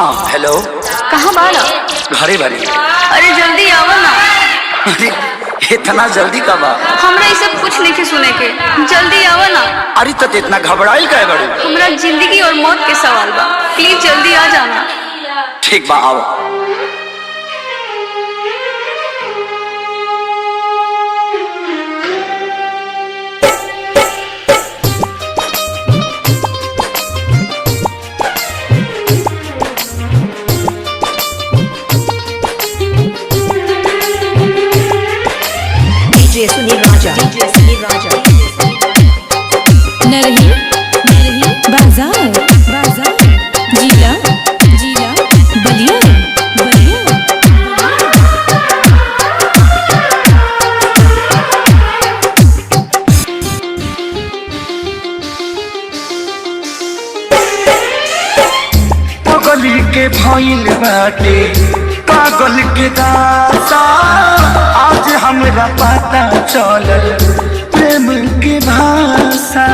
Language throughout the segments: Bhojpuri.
हाँ हेलो। कहाँ बाला? घरे भरी। अरे जल्दी आओ ना। अरे इतना जल्दी कब आ? हमरा ये सब कुछ नहीं सुने के, जल्दी आओ ना। अरे तो इतना घबराइल काहे बड़े? हमरा जिंदगी और मौत के सवाल बा, प्लीज जल्दी आ जाना। ठीक बा आओ। DJ Sunil Raja. नरही बाजार जिला बलिया पगली के भइल बाटे पागल के दासा, आज हमरा पता चलल प्रेम के भाषा।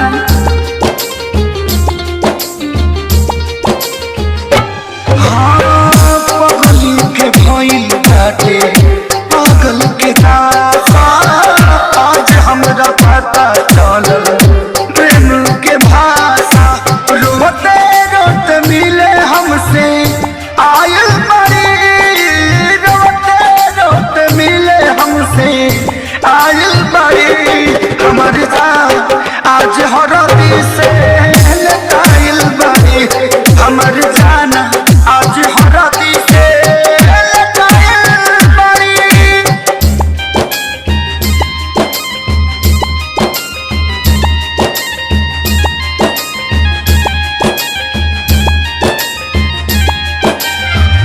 हाँ पगली के भइल बाटे पागल के दासा, आज हमरा पता चलल प्रेम के भाषा। रोते रोते मिले हमसे आयल बड़ी, रोते रोते मिले हमसे आयल बड़ी। हमर जान आज हरदी से लटाइल बड़ी, हमर जान आज हरदी से लटाइल बड़ी।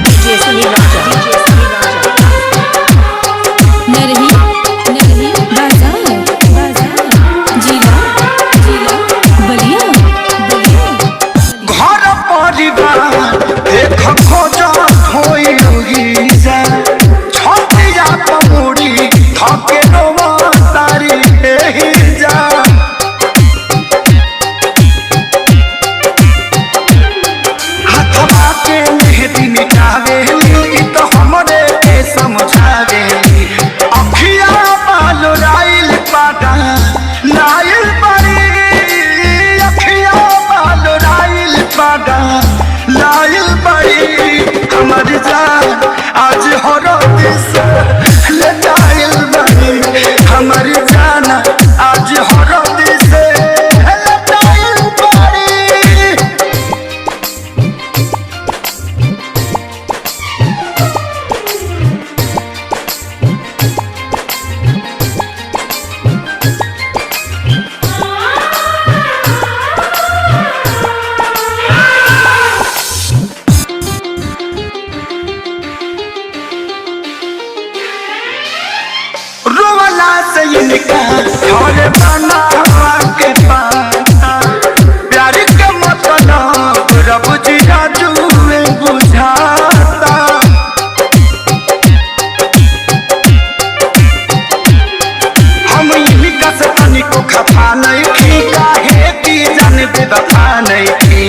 DJ Sunil Raja. नरही बाजार जिला बलिया घर परिवार देख खोजा होई जा, छतिया पमुड़ी थके रोवा तारी एही जा। हथवा के मेहदी मिटावेली तो हमरे के समझावेली। अखिया बालो राइल पाटा लाइल बड़ी, अखिया बालो राइल पाटा लाइल बड़ी। हमर जान आज हरद से लटाइल बड़ी, हमर जान आज हरद से लटाइल बड़ी। रोवला से इनका घर बना के पाता, प्यार के मतलब रब जी राजू में बुझाता। हम इनका से तनिको खफा नहीं थी, काहे की जान बेवफा नहीं थी।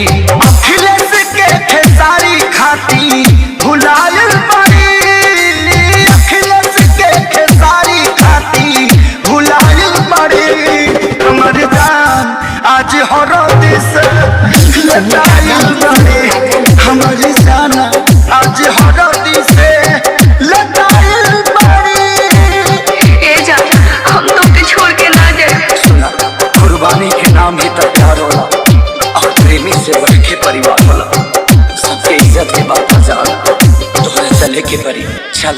अखिलेश के खेसारी खाती भुलायल बड़ी, अखिलेश के खेसारी खाती भुलायल बड़ी। हमर जान आज हरद से लटाइल बड़ी, हमर जान आज हरद से लटाइल बड़ी। ए जा, हम तो के छोड़ के ना जाए। सुना, कुर्बानी के नाम ही तो प्यार होला, और प्रेमी से बढ़ के परिवार होला। सबके इज्जत के बात जान, तोहरे चले के परी चल।